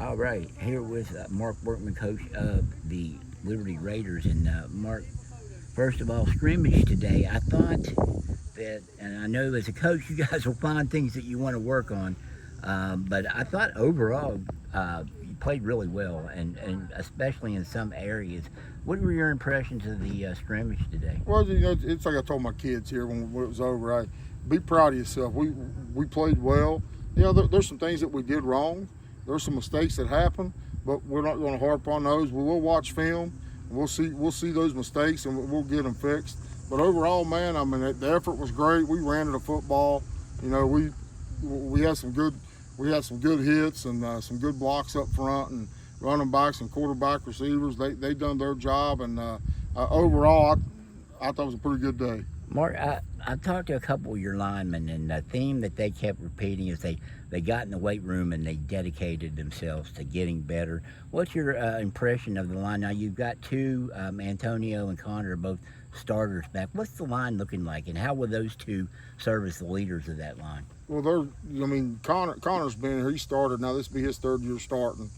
All right, here with Mark Workman, coach of the Liberty Raiders. And Mark, first of all, scrimmage today. I thought that, and I know as a coach, you guys will find things that you want to work on, but I thought overall you played really well, and especially in some areas. What were your impressions of the scrimmage today? Well, it's like I told my kids here when it was over. Be proud of yourself. We played well. There's some things that we did wrong. There's some mistakes that happened, but we're not going to harp on those. We'll watch film. We'll see those mistakes and we'll get them fixed. But overall, man, I mean, the effort was great. We ran to the football. We had some good hits and some good blocks up front, and running backs and quarterback receivers. They done their job, and overall, I thought it was a pretty good day. Mark, I talked to a couple of your linemen, and the theme that they kept repeating is they got in the weight room and they dedicated themselves to getting better. What's your impression of the line? Now, you've got two, Antonio and Connor, both starters back. What's the line looking like, and how will those two serve as the leaders of that line? Well, Connor's been here. He started. Now, this will be his third year starting.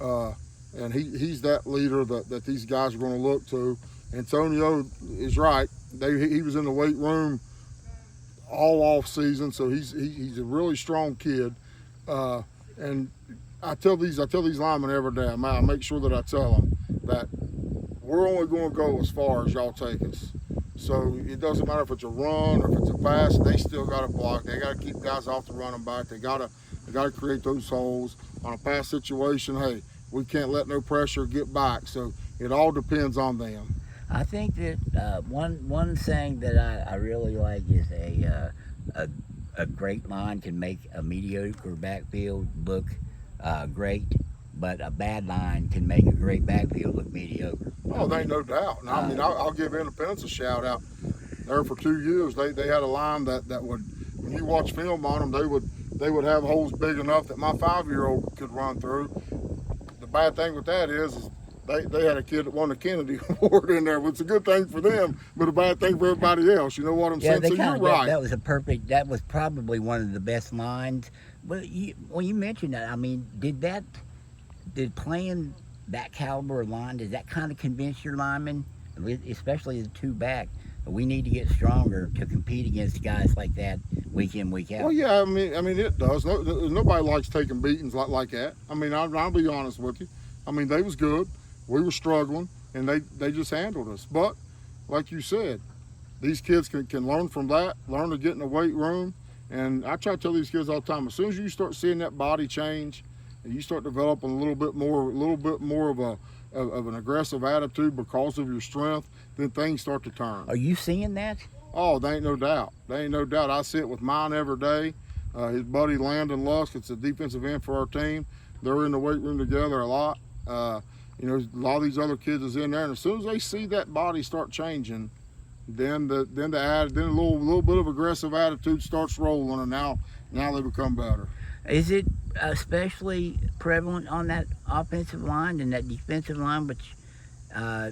And he's that leader that these guys are going to look to. Antonio is right. He was in the weight room all off season, so he's a really strong kid. And I tell these linemen every day. I make sure that I tell them that we're only going to go as far as y'all take us. So it doesn't matter if it's a run or if it's a pass. They still got to block. They got to keep guys off the running back. They got to create those holes. On a pass situation, hey, we can't let no pressure get back. So it all depends on them. I think that one thing that I really like is a great line can make a mediocre backfield look great, but a bad line can make a great backfield look mediocre. Oh, there ain't no doubt. And I mean, I'll give Independence a shout out. There for 2 years, they had a line that would, when you watch film on them, they would have holes big enough that my 5-year-old could run through. The bad thing with that is they had a kid that won the Kennedy Award in there. It's a good thing for them, but a bad thing for everybody else. You know what I'm saying? So you're right. That was probably one of the best lines. Well, you mentioned that. I mean, did playing that caliber of line, does that kind of convince your linemen, especially the two back, we need to get stronger to compete against guys like that week in, week out? Well, yeah, I mean it does. Nobody likes taking beatings like that. I mean, I'll be honest with you. I mean, they was good. We were struggling, and they just handled us. But like you said, these kids can learn from that, learn to get in the weight room. And I try to tell these kids all the time, as soon as you start seeing that body change and you start developing a little bit more of an aggressive attitude because of your strength, then things start to turn. Are you seeing that? Oh, there ain't no doubt. There ain't no doubt. I sit with mine every day. His buddy Landon Lusk, it's a defensive end for our team. They're in the weight room together a lot. A lot of these other kids is in there, and as soon as they see that body start changing, then a little bit of aggressive attitude starts rolling, and now they become better. Is it especially prevalent on that offensive line and that defensive line? Which, I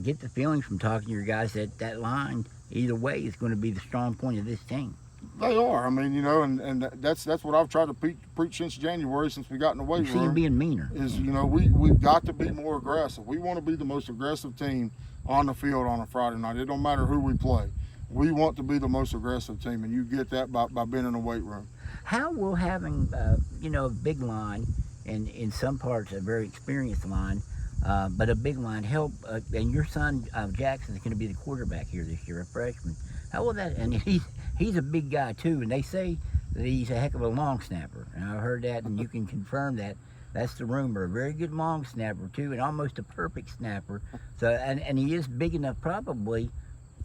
get the feeling from talking to your guys that line either way is going to be the strong point of this team. They are. I mean, and that's what I've tried to preach since January, since we got in the weight room. You see them being meaner. We've got to be more aggressive. We want to be the most aggressive team on the field on a Friday night. It don't matter who we play. We want to be the most aggressive team, and you get that by being in the weight room. How will having a big line, and in some parts a very experienced line, but a big line help? And your son Jaxson is going to be the quarterback here this year, a freshman. How will that? And he's a big guy too, and they say that he's a heck of a long snapper. And I heard that, and you can confirm that. That's the rumor. A very good long snapper too, and almost a perfect snapper. So, and he is big enough, probably.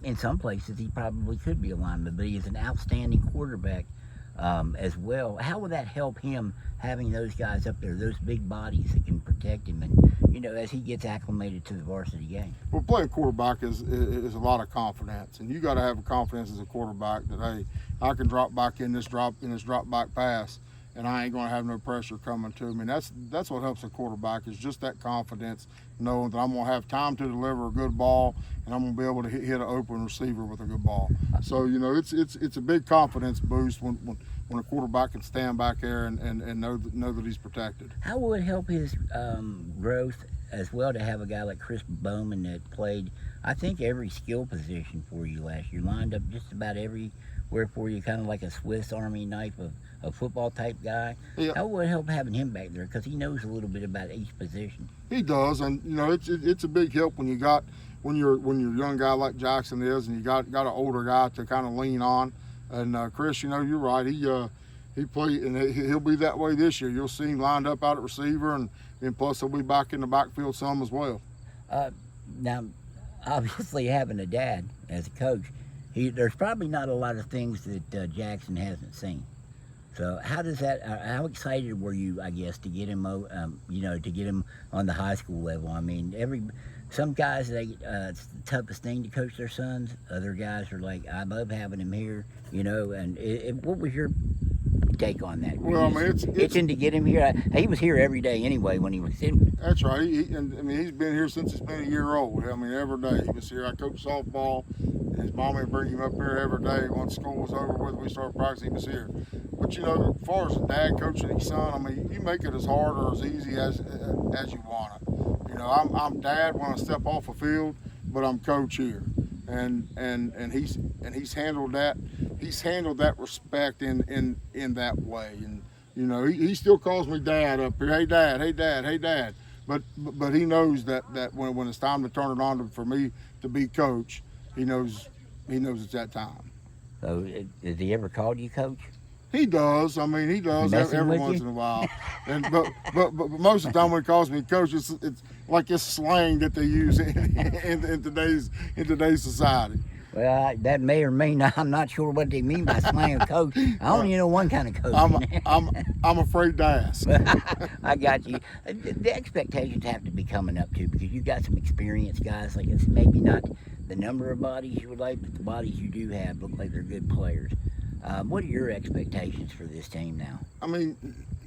In some places, he probably could be a lineman, but he is an outstanding quarterback as well. How will that help him, having those guys up there, those big bodies that can protect him, and as he gets acclimated to the varsity game? Well, playing quarterback is a lot of confidence, and you got to have a confidence as a quarterback that, hey, I can drop back in this drop back pass, and I ain't going to have no pressure coming to me. And that's what helps a quarterback, is just that confidence, knowing that I'm going to have time to deliver a good ball, and I'm going to be able to hit an open receiver with a good ball. So it's a big confidence boost when when a quarterback can stand back there and know that he's protected. How will it help his growth as well to have a guy like Chris Bowman that played, I think, every skill position for you last year, lined up just about everywhere for you, kind of like a Swiss Army knife of a football type guy? Yeah. How will it help having him back there, because he knows a little bit about each position? He does, and it's a big help when you're a young guy like Jaxson is, and you got an older guy to kind of lean on. And Chris, you're right. He played, and he'll be that way this year. You'll see him lined up out at receiver, and plus he'll be back in the backfield some as well. Now, obviously, having a dad as a coach, there's probably not a lot of things that Jaxson hasn't seen. So how excited were you, I guess, to get him, to get him on the high school level? I mean, some guys, it's the toughest thing to coach their sons. Other guys are like, I love having him here, and what was your take on that? Well, I mean, it's itching to get him here. He was here every day anyway when he was in. That's right. He's been here since he's been a year old. I mean, every day he was here. I coached softball, and his mom would bring him up here every day. Once school was over with, we started practicing. He was here. But as far as a dad coaching his son, I mean, you make it as hard or as easy as you want it. I'm dad when I step off the field, but I'm coach here, and he's handled that. He's handled that respect in that way, and he still calls me dad up here. Hey dad, hey dad, hey dad. But he knows that when it's time to turn it on for me to be coach, he knows it's that time. So has he ever called you coach? He does. I mean, he does every once in a while. But most of the time when he calls me coach, it's like it's slang that they use in today's society. Well, that may or may not. I'm not sure what they mean by slang coach. I only know one kind of coach. I'm afraid to ask. I got you. The expectations have to be coming up too, because you got some experienced guys. Like, it's maybe not the number of bodies you would like, but the bodies you do have look like they're good players. What are your expectations for this team now? I mean,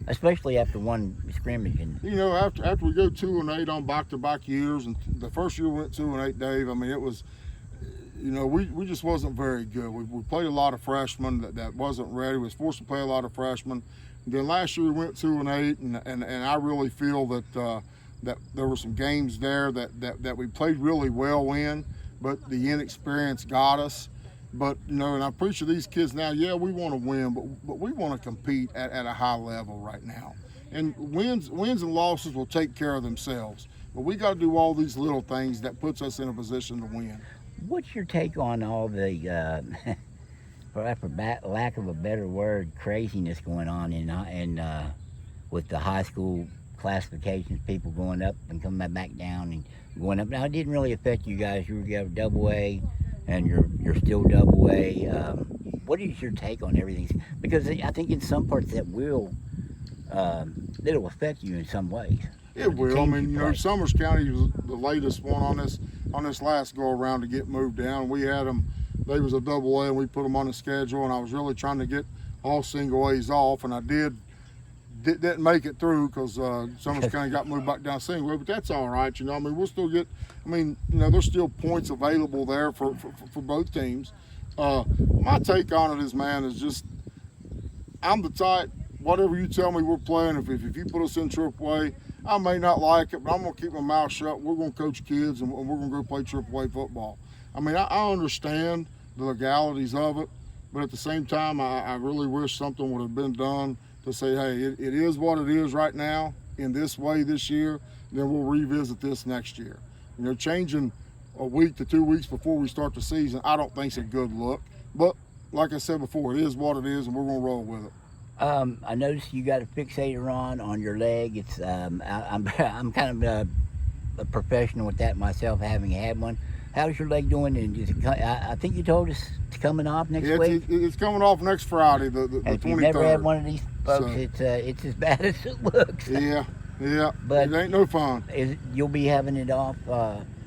especially after one scrimmage. And after we go 2-8 on back-to-back years, and the first year we went 2-8, Dave. I mean, it was, we just wasn't very good. We played a lot of freshmen that wasn't ready. We was forced to play a lot of freshmen. And then last year we went 2-8, and I really feel that there were some games there that we played really well in, but the inexperience got us. But and I appreciate these kids now. Yeah, we want to win, but we want to compete at a high level right now. And wins and losses will take care of themselves. But we got to do all these little things that puts us in a position to win. What's your take on all the, for lack of a better word, craziness going on in with the high school classifications, people going up and coming back down and going up? Now, it didn't really affect you guys. You were double A, and you're still double A. What is your take on everything? Because I think in some parts that it'll affect you in some ways. It will. I mean, Summers County was the latest one on this last go around to get moved down. We had them. They was a double A, and we put them on the schedule. And I was really trying to get all single A's off, and I didn't make it through because Summers County got moved back down single A. But that's all right. I mean, we'll still get. I mean, there's still points available there for both teams. My take on it is, man, is just I'm the type. Whatever you tell me we're playing, if you put us in AAA, I may not like it, but I'm going to keep my mouth shut. We're going to coach kids, and we're going to go play AAA football. I mean, I understand the legalities of it, but at the same time, I really wish something would have been done to say, hey, it is what it is right now in this way this year, then we'll revisit this next year. Changing a week to 2 weeks before we start the season, I don't think it's a good look. But like I said before, it is what it is, and we're going to roll with it. I noticed you got a fixator on your leg. It's I'm kind of a professional with that myself, having had one. How's your leg doing? And I think you told us it's coming off next week. It's coming off next Friday, the 23rd. If you've never had one of these, folks, so, it's as bad as it looks. Yeah, but it ain't no fun. You'll be having it off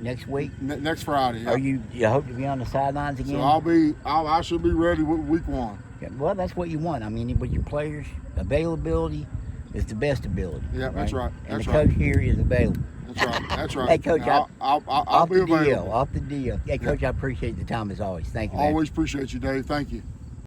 next week. Next Friday. Yeah. You hope to be on the sidelines again? So I should be ready with week 1. Well, that's what you want. I mean, with your players, availability is the best ability. Yeah, right? That's right. And the coach here is available. That's right. Hey, Coach, I'll be available. Off the deal. Hey, Coach, I appreciate the time as always. Thank you, man. Always appreciate you, Dave. Thank you.